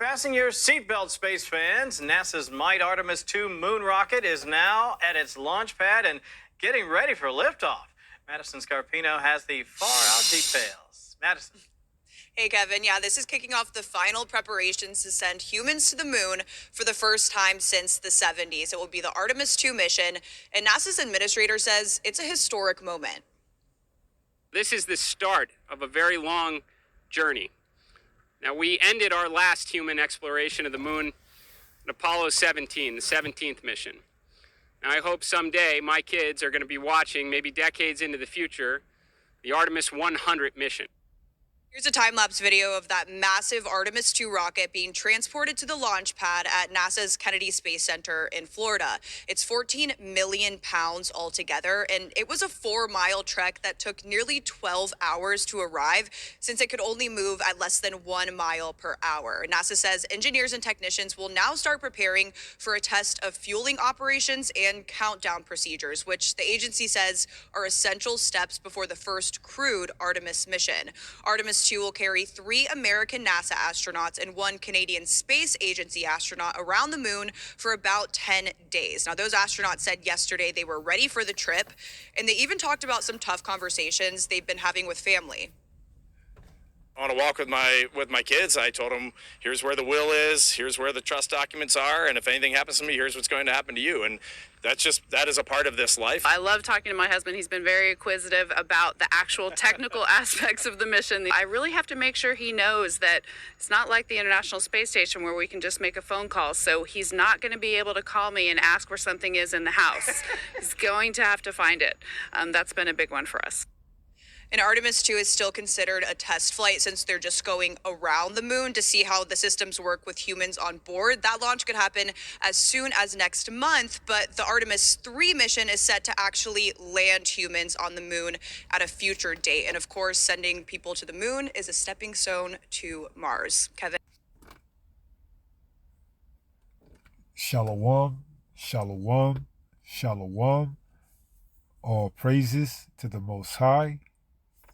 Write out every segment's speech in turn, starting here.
Fasten your seatbelt, space fans. NASA's Might Artemis II moon rocket is now at its launch pad and getting ready for liftoff. Madison Scarpino has the far out details. Madison. Hey, Kevin. Yeah, this is kicking off the final preparations to send humans to the moon for the first time since the 70s. It will be the Artemis II mission, and NASA's administrator says it's a historic moment. This is the start of a very long journey. Now, we ended our last human exploration of the moon at Apollo 17, the 17th mission. Now, I hope someday my kids are going to be watching, maybe decades into the future, the Artemis 100 mission. Here's a time-lapse video of that massive Artemis II rocket being transported to the launch pad at NASA's Kennedy Space Center in Florida. It's 14 million pounds altogether, and it was a 4-mile trek that took nearly 12 hours to arrive, since it could only move at less than 1 mile per hour. NASA says engineers and technicians will now start preparing for a test of fueling operations and countdown procedures, which the agency says are essential steps before the first crewed Artemis mission. Artemis II will carry 3 American NASA astronauts and 1 Canadian Space Agency astronaut around the moon for about 10 days. Now, those astronauts said yesterday they were ready for the trip, and they even talked about some tough conversations they've been having with family. On a walk with my kids, I told them, here's where the will is, here's where the trust documents are, and if anything happens to me, here's what's going to happen to you. And that is a part of this life. I love talking to my husband. He's been very acquisitive about the actual technical aspects of the mission. I really have to make sure he knows that it's not like the International Space Station where we can just make a phone call. So he's not going to be able to call me and ask where something is in the house. He's going to have to find it. That's been a big one for us. And Artemis II is still considered a test flight since they're just going around the moon to see how the systems work with humans on board. That launch could happen as soon as next month, but the Artemis III mission is set to actually land humans on the moon at a future date. And of course, sending people to the moon is a stepping stone to Mars. Kevin. Shalom, shalom, shalom. All praises to the Most High.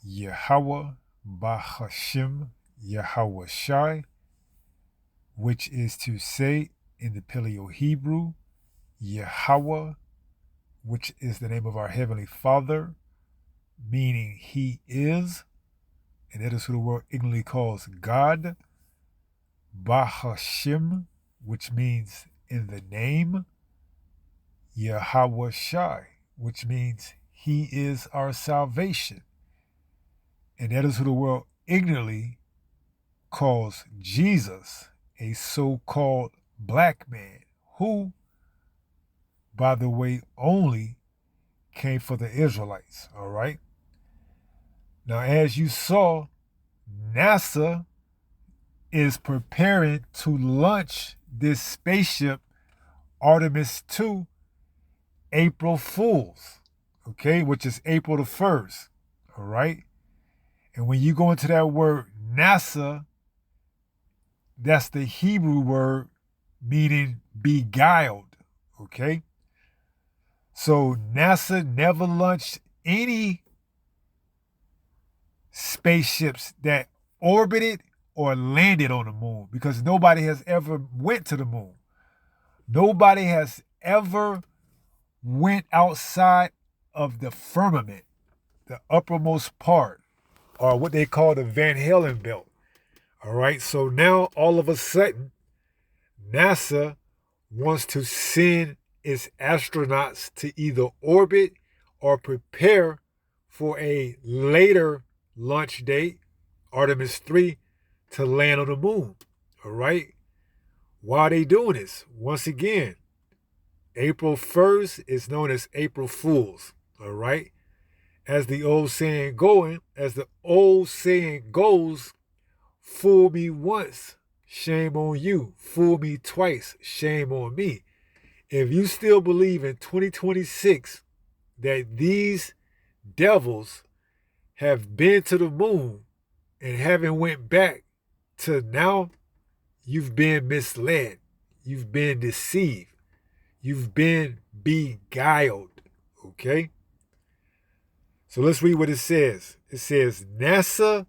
Yahweh Bahashim Yahweh Shai, which is to say in the Paleo Hebrew, Yahweh, which is the name of our Heavenly Father, meaning He is, and that is who the world ignorantly calls God. Bahashim, which means in the name, Yahweh Shai, which means He is our salvation. And that is who the world ignorantly calls Jesus, a so-called black man, who, by the way, only came for the Israelites, all right? Now, as you saw, NASA is preparing to launch this spaceship, Artemis II, April Fools, okay, which is April the 1st, all right? And when you go into that word NASA, that's the Hebrew word meaning beguiled, okay? So NASA never launched any spaceships that orbited or landed on the moon, because nobody has ever went to the moon. Nobody has ever went outside of the firmament, the uppermost part, or what they call the Van Halen belt. All right, so now all of a sudden, NASA wants to send its astronauts to either orbit or prepare for a later launch date, Artemis 3, to land on the moon. All right, why are they doing this? Once again, April 1st is known as April Fools. All right. As the old saying goes, fool me once, shame on you. Fool me twice, shame on me. If you still believe in 2026 that these devils have been to the moon and haven't went back to now, you've been misled. You've been deceived. You've been beguiled, okay? So let's read what it says. It says, NASA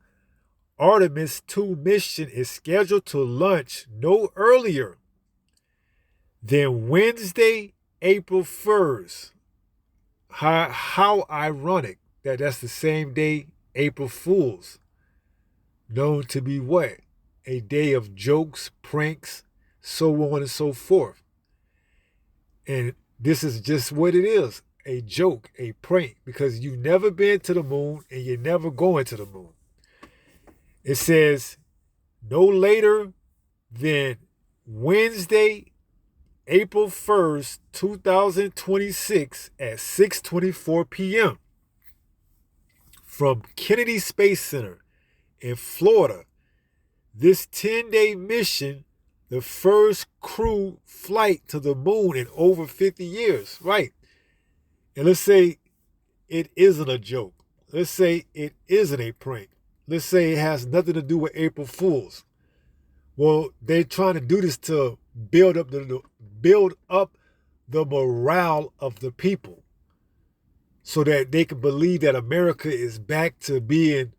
Artemis 2 mission is scheduled to launch no earlier than Wednesday, April 1st. How ironic that that's the same day April Fool's, known to be what? A day of jokes, pranks, so on and so forth. And this is just what it is, a joke, a prank, because you've never been to the moon and you're never going to the moon. It says no later than Wednesday, April 1st, 2026 at 6:24 p.m. from Kennedy Space Center in Florida. This 10-day mission, the first crew flight to the moon in over 50 years, right? And let's say it isn't a joke. Let's say it isn't a prank. Let's say it has nothing to do with April Fools. Well, they're trying to do this to build up the morale of the people so that they can believe that America is back to being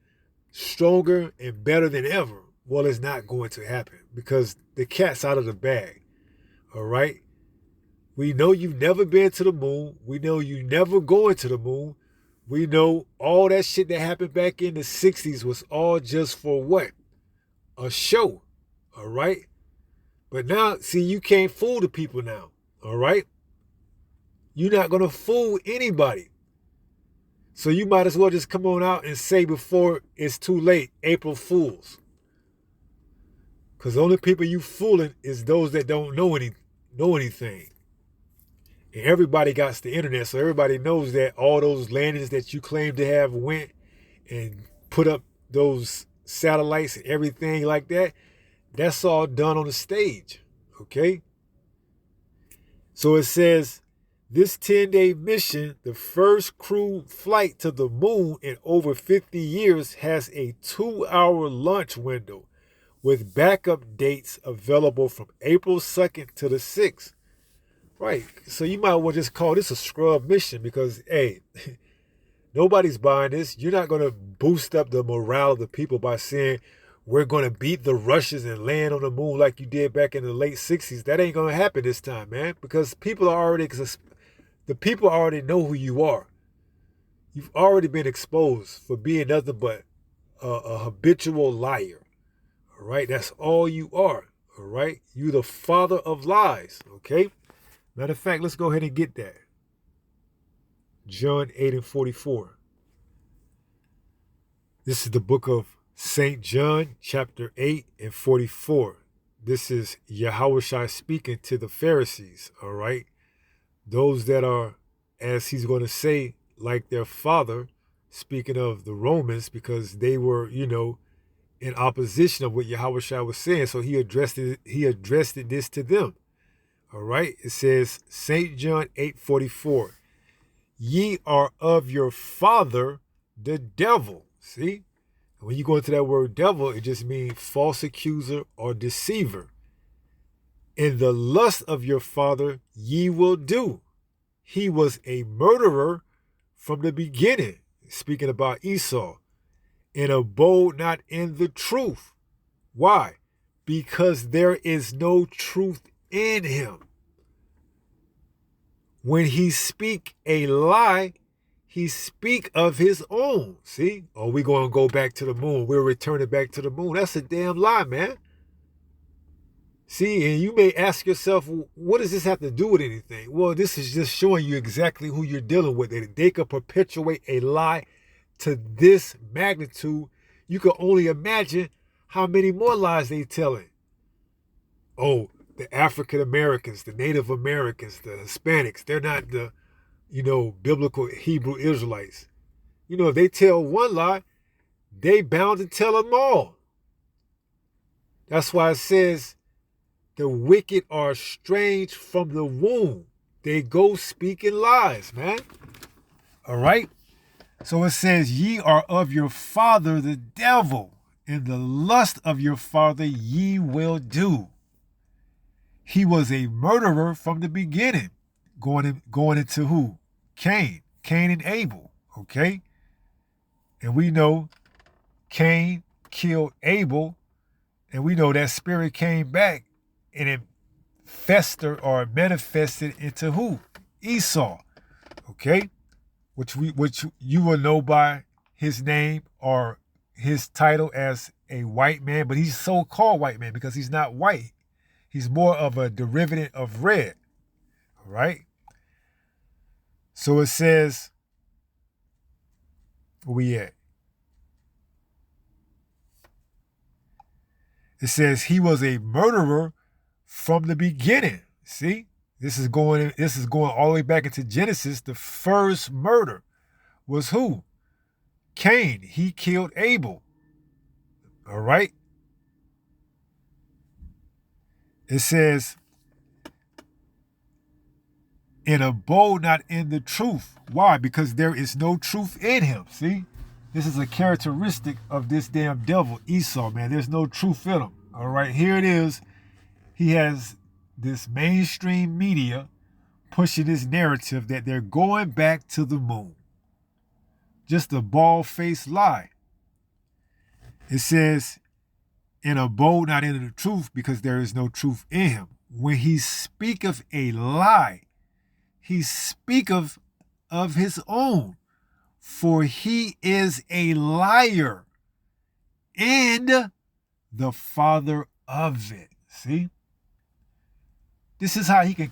stronger and better than ever. Well, it's not going to happen because the cat's out of the bag. All right? We know you've never been to the moon. We know you never going to the moon. We know all that shit that happened back in the 60s was all just for what? A show. All right? But now, see, you can't fool the people now. All right? You're not going to fool anybody. So you might as well just come on out and say before it's too late, April Fools. Because the only people you fooling is those that don't know anything. And everybody got the internet, so everybody knows that all those landings that you claim to have went and put up those satellites and everything like that, that's all done on the stage, okay? So it says, this 10-day mission, the first crew flight to the moon in over 50 years, has a 2-hour launch window with backup dates available from April 2nd to the 6th. Right, so you might well just call this a scrub mission because, hey, nobody's buying this. You're not going to boost up the morale of the people by saying we're going to beat the Russians and land on the moon like you did back in the late 60s. That ain't going to happen this time, man, because the people already know who you are. You've already been exposed for being nothing but a habitual liar. All right, that's all you are. All right, you the father of lies. Okay. Matter of fact, let's go ahead and get that. John 8 and 44. This is the book of St. John, chapter 8 and 44. This is Yahushua speaking to the Pharisees, all right? Those that are, as he's going to say, like their father, speaking of the Romans, because they were, in opposition of what Yahushua was saying. So he addressed this to them. All right, it says, St. John 8:44, ye are of your father, the devil. See, when you go into that word devil, it just means false accuser or deceiver. In the lust of your father, ye will do. He was a murderer from the beginning, speaking about Esau, and abode not in the truth. Why? Because there is no truth in him. When he speak a lie, he speak of his own. See? Oh, we're going to go back to the moon. We're returning back to the moon. That's a damn lie, man. See, and you may ask yourself, what does this have to do with anything? Well, this is just showing you exactly who you're dealing with. They could perpetuate a lie to this magnitude. You can only imagine how many more lies they telling. Oh, the African Americans, the Native Americans, the Hispanics, they're not the, biblical Hebrew Israelites. If they tell one lie, they bound to tell them all. That's why it says the wicked are estranged from the womb. They go speaking lies, man. All right? So it says, ye are of your father, the devil. In the lust of your father ye will do. He was a murderer from the beginning. Going into who? Cain and Abel, okay? And we know Cain killed Abel, and we know that spirit came back and it festered or manifested into who? Esau. Okay? Which you will know by his name or his title as a white man, but he's so-called white man because he's not white. He's more of a derivative of red. All right? So it says, where we at? It says he was a murderer from the beginning. See? This is going all the way back into Genesis. The first murder was who? Cain. He killed Abel. All right? It says, and abode not in the truth. Why? Because there is no truth in him. See? This is a characteristic of this damn devil, Esau, man. There's no truth in him. All right, here it is. He has this mainstream media pushing this narrative that they're going back to the moon. Just a bald-faced lie. It says, and abode not in the truth because there is no truth in him. When he speaketh a lie, he speaketh of his own, for he is a liar and the father of it. See? This is how he can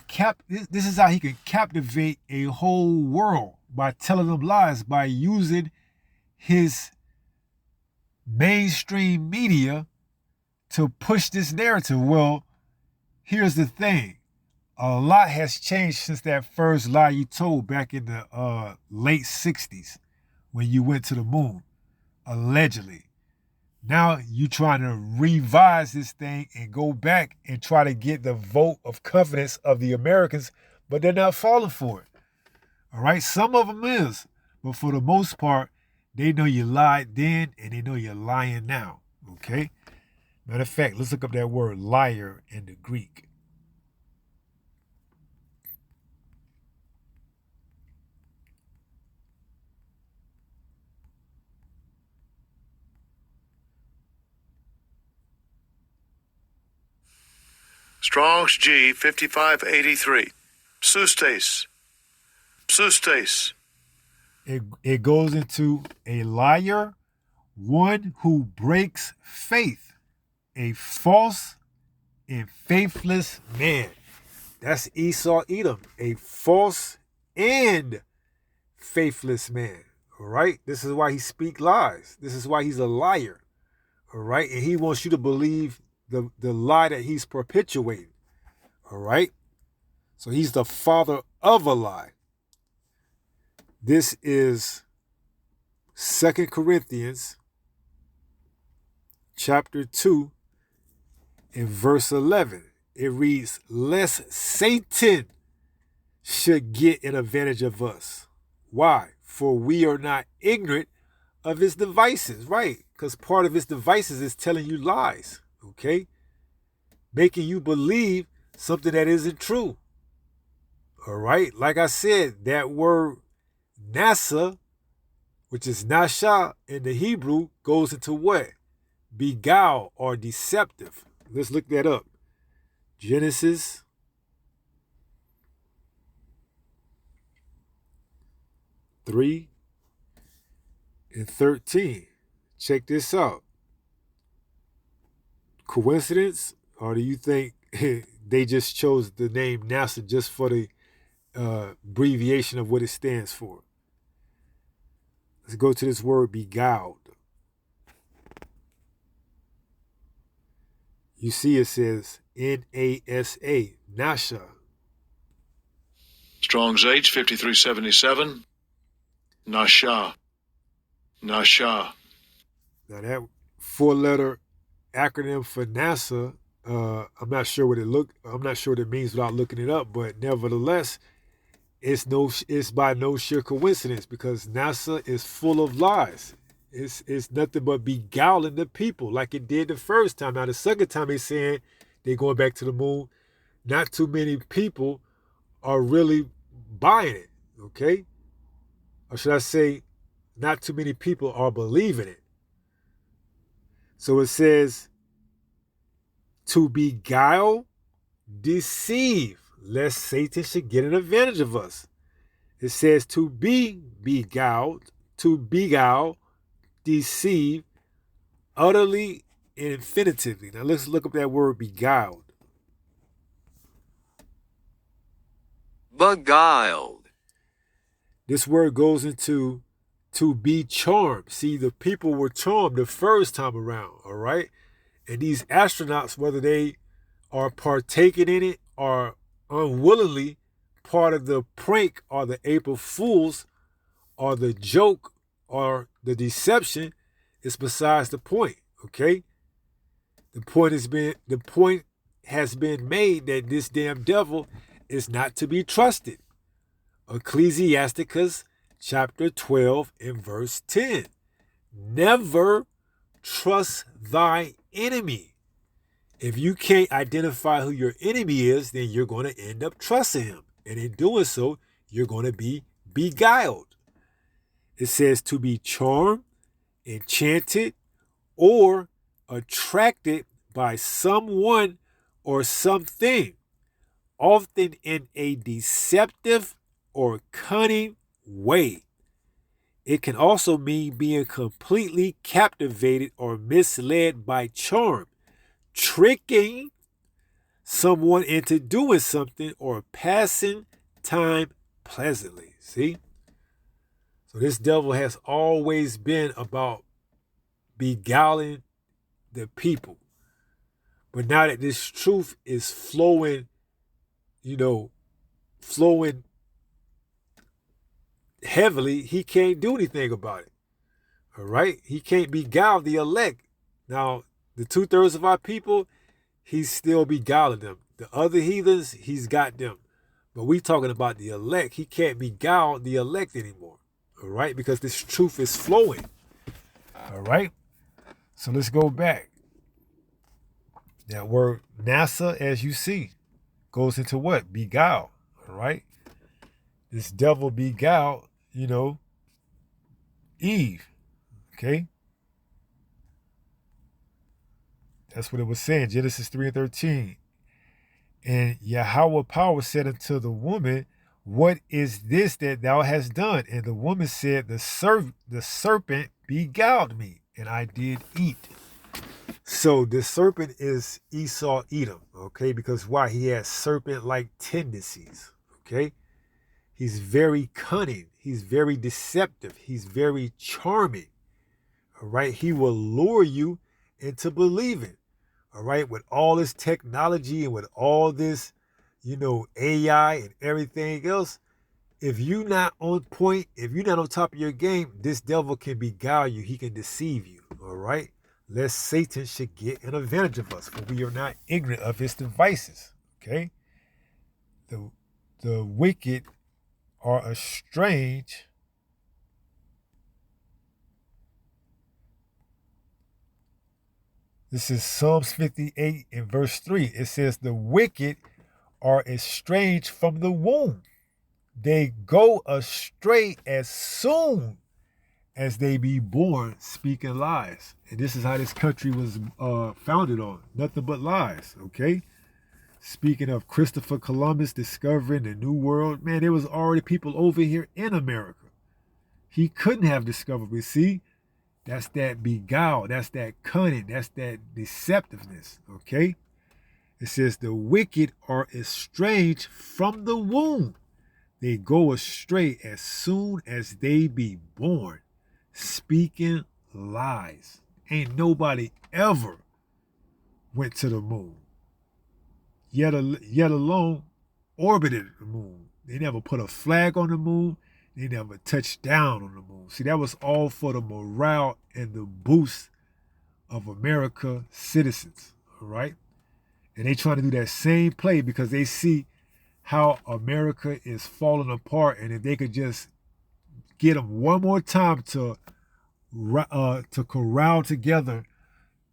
captivate a whole world by telling them lies, by using his mainstream media to push this narrative. Well, here's the thing. A lot has changed since that first lie you told back in the late 60s when you went to the moon, allegedly. Now you trying to revise this thing and go back and try to get the vote of confidence of the Americans, but they're not falling for it. All right, some of them is, but for the most part, they know you lied then and they know you're lying now. Okay? Matter of fact, let's look up that word liar in the Greek. Strong's G 5583. Pseustes. Pseustes. It goes into a liar, one who breaks faith, a false and faithless man. That's Esau Edom, a false and faithless man. All right? This is why he speaks lies. This is why he's a liar. All right? And he wants you to believe the lie that he's perpetuating. All right? So he's the father of a lie. This is 2 Corinthians chapter 2 and verse 11. It reads, lest Satan should get an advantage of us. Why? For we are not ignorant of his devices. Right? Because part of his devices is telling you lies. Okay? Making you believe something that isn't true. All right? Like I said, that word NASA, which is Nasha in the Hebrew, goes into what? Beguile or deceptive. Let's look that up. Genesis 3:13. Check this out. Coincidence? Or do you think they just chose the name NASA just for the abbreviation of what it stands for? Let's go to this word beguiled. You see it says NASA, Nasha. Strong's H 5377. Nasha. Nasha. Now that 4-letter acronym for NASA, I'm not sure what it means without looking it up, but nevertheless, it's by no sheer coincidence because NASA is full of lies. It's nothing but beguiling the people like it did the first time. Now the second time they're saying they're going back to the moon, not too many people are really buying it, okay? Or should I say, not too many people are believing it. So it says to beguile, deceive, lest Satan should get an advantage of us. It says to be beguiled, to beguile, deceive, utterly and infinitively. Now let's look up that word beguiled. Beguiled. This word goes into to be charmed. See, the people were charmed the first time around, all right? And these astronauts, whether they are partaking in it or unwillingly part of the prank or the April Fools or the joke or the deception, is besides the point, okay? The point has been made that this damn devil is not to be trusted. Ecclesiasticus chapter 12 and verse 10. Never trust thy enemy. If you can't identify who your enemy is, then you're going to end up trusting him. And in doing so, you're going to be beguiled. It says to be charmed, enchanted, or attracted by someone or something, often in a deceptive or cunning way. It can also mean being completely captivated or misled by charm, tricking someone into doing something or passing time pleasantly. See? So this devil has always been about beguiling the people. But now that this truth is flowing heavily, he can't do anything about it. All right? He can't beguile the elect. Now, the 2/3 of our people, he's still beguiling them. The other heathens, he's got them. But we talking about the elect. He can't beguile the elect anymore. All right? Because this truth is flowing. All right? So let's go back. That word NASA, as you see, goes into what? Beguile. All right? This devil beguiled, Eve. Okay? That's what it was saying. Genesis 3:13. And Yahweh power said unto the woman, what is this that thou hast done? And the woman said, the serpent beguiled me, and I did eat. So the serpent is Esau Edom, okay? Because why? He has serpent-like tendencies, okay? He's very cunning. He's very deceptive. He's very charming, all right? He will lure you into believing, all right? With all this technology and with all this, AI and everything else, if you're not on point, if you're not on top of your game, this devil can beguile you. He can deceive you, all right? Lest Satan should get an advantage of us, for we are not ignorant of his devices, okay? The wicked are estranged This is Psalms 58 and verse 3. It says, the wicked are estranged from the womb. They go astray as soon as they be born, speaking lies. And this is how this country was founded on. Nothing but lies, okay? Speaking of Christopher Columbus discovering the New World, man, there was already people over here in America. He couldn't have discovered, but see, that's that beguile, that's that cunning, that's that deceptiveness, okay? It says the wicked are estranged from the womb. They go astray as soon as they be born, speaking lies. Ain't nobody ever went to the moon, yet alone orbited the moon. They never put a flag on the moon. They never touched down on the moon. See, that was all for the morale and the boost of America citizens, all right? And they trying to do that same play because they see how America is falling apart, and if they could just get them one more time to corral together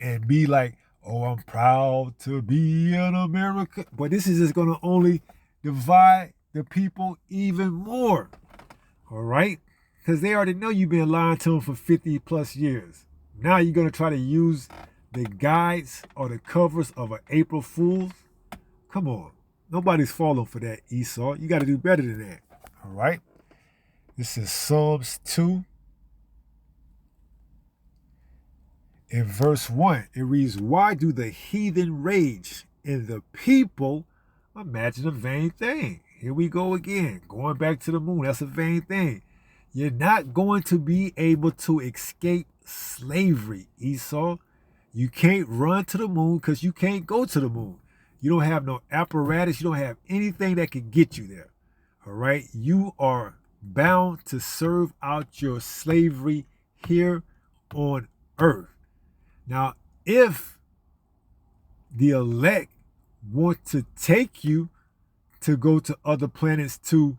and be like, oh, I'm proud to be an American. But this is just going to only divide the people even more, all right? Because they already know you've been lying to them for 50 plus years. Now you're going to try to use the guides or the covers of an April Fool's? Come on. Nobody's falling for that, Esau. You got to do better than that. All right? This is Psalms 2. In verse 1, it reads, why do the heathen rage and the people imagine a vain thing? Here we go again, going back to the moon. That's a vain thing. You're not going to be able to escape slavery, Esau. You can't run to the moon because you can't go to the moon. You don't have no apparatus. You don't have anything that can get you there. All right? You are bound to serve out your slavery here on earth. Now, if the elect want to take you to go to other planets to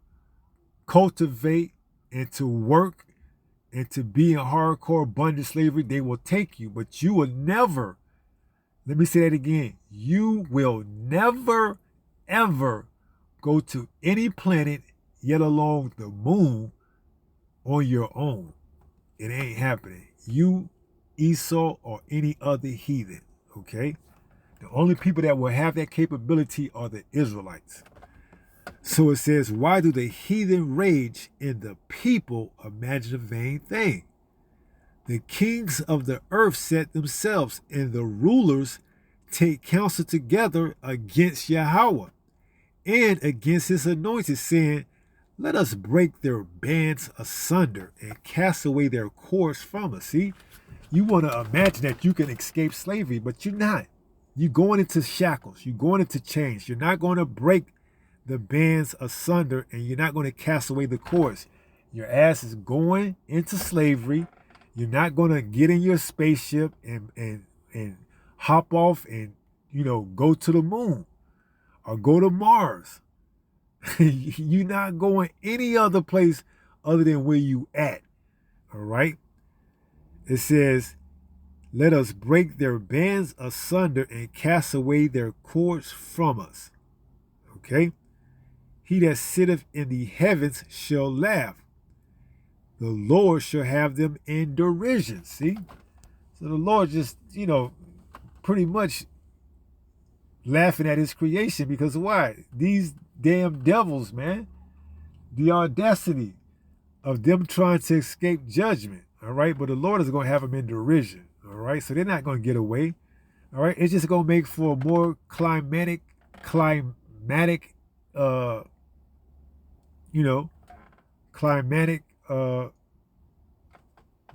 cultivate and to work and to be in hardcore bondage slavery, they will take you. But you will never, let me say that again, you will never, ever go to any planet, yet alone the moon, on your own. It ain't happening. You, Esau, or any other heathen, okay? The only people that will have that capability are the Israelites. So it says, why do the heathen rage and the people imagine a vain thing? The kings of the earth set themselves, and the rulers take counsel together against Yahweh and against his anointed, saying, let us break their bands asunder and cast away their cords from us. See, you want to imagine that you can escape slavery, but you're not. You're going into shackles. You're going into chains. You're not going to break the bands asunder, and you're not going to cast away the cords. Your ass is going into slavery. You're not going to get in your spaceship and hop off and, go to the moon or go to Mars. You're not going any other place other than where you at. All right? It says, let us break their bands asunder and cast away their cords from us. Okay? He that sitteth in the heavens shall laugh. The Lord shall have them in derision. See? So the Lord just, pretty much laughing at his creation, because why? These damn devils, man. The audacity of them trying to escape judgment. All right? But the Lord is going to have them in derision. All right? So they're not going to get away. All right? It's just going to make for a more climatic,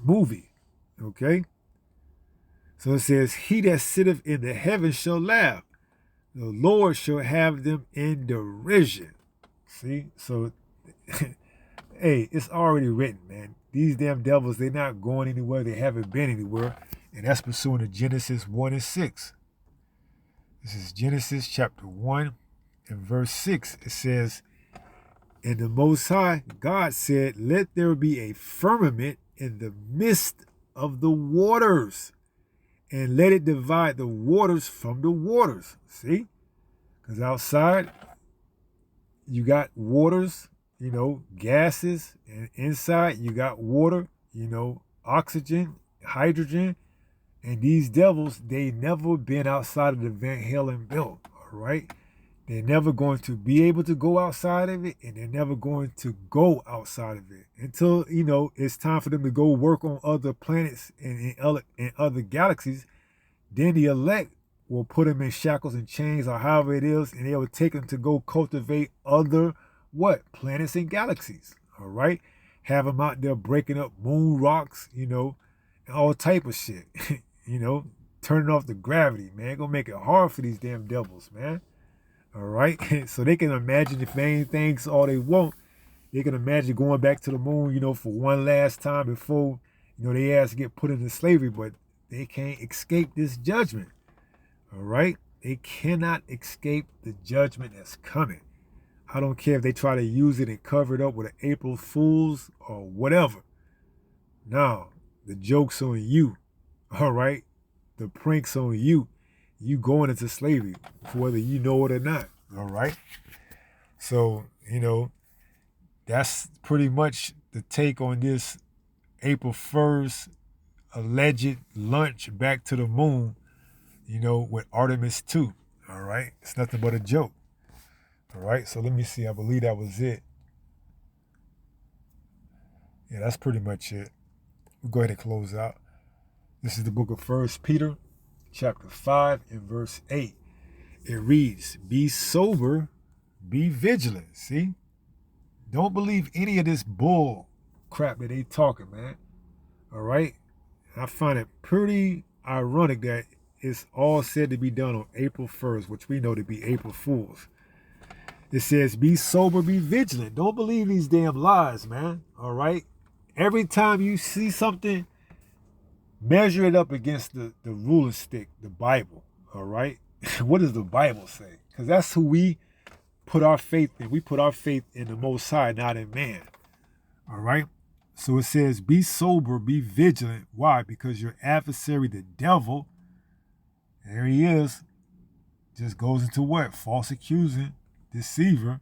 movie. Okay? So it says, he that sitteth in the heavens shall laugh. The Lord shall have them in derision. See? So, hey, it's already written, man. These damn devils, they're not going anywhere. They haven't been anywhere. And that's pursuant to Genesis 1 and 6. This is Genesis chapter 1 and verse 6. It says, and the Most High, God said, let there be a firmament in the midst of the waters, and let it divide the waters from the waters. See? Because outside, you got waters, gases, and inside you got water, oxygen, hydrogen, and these devils, they never been outside of the Van Halen belt, all right? They're never going to be able to go outside of it, and they're never going to go outside of it until, it's time for them to go work on other planets and in other galaxies. Then the elect will put them in shackles and chains or however it is, and they will take them to go cultivate other, planets and galaxies, all right? Have them out there breaking up moon rocks, and all type of shit, turning off the gravity, man. Gonna make it hard for these damn devils, man. All right, so they can imagine the vain things all they want. They can imagine going back to the moon, for one last time before, they ass get put into slavery, but they can't escape this judgment. All right, they cannot escape the judgment that's coming. I don't care if they try to use it and cover it up with an April Fool's or whatever. No, the joke's on you. All right, the prank's on you. You going into slavery, whether you know it or not. All right. So, that's pretty much the take on this April 1st alleged launch back to the moon with Artemis 2. All right. It's nothing but a joke. All right. So let me see. I believe that was it. Yeah, that's pretty much it. We'll go ahead and close out. This is the book of 1 Peter, chapter 5 and verse 8. It reads, be sober, be vigilant. See? Don't believe any of this bull crap that they talking, man. All right? I find it pretty ironic that it's all said to be done on April 1st, which we know to be April Fool's. It says, be sober, be vigilant. Don't believe these damn lies, man. All right? Every time you see something, measure it up against the ruling stick, the Bible. All right? What does the Bible say? Because that's who we put our faith in. We put our faith in the Most High, not in man. All right? So it says, be sober, be vigilant. Why? Because your adversary, the devil, there he is, just goes into what? False accusing, deceiver,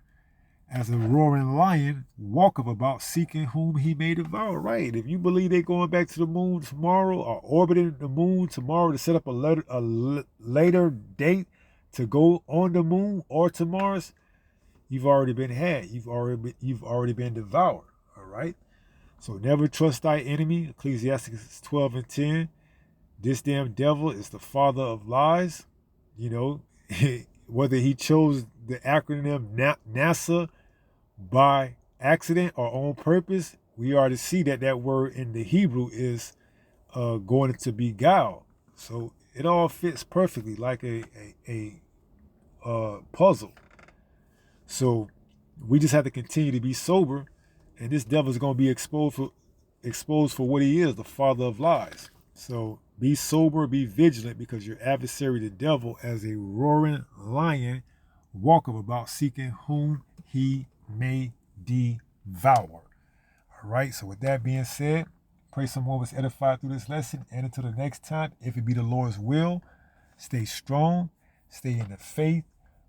as a roaring lion, walketh about seeking whom he may devour. Right. If you believe they're going back to the moon tomorrow or orbiting the moon tomorrow to set up a later date to go on the moon or to Mars, you've already been had. You've already been devoured. All right. So never trust thy enemy. Ecclesiastes 12 and 10. This damn devil is the father of lies. Whether he chose the acronym NASA by accident or on purpose, we are to see that word in the Hebrew is going to beguile. So it all fits perfectly like a puzzle. So we just have to continue to be sober, and this devil is going to be exposed for what he is, the father of lies. So be sober, be vigilant, because your adversary, the devil, as a roaring lion, walketh about seeking whom he may devour. All right. So with that being said, pray someone was edified through this lesson. And until the next time, if it be the Lord's will, stay strong, stay in the faith.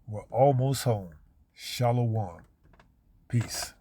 We're almost home. Shalom. Peace.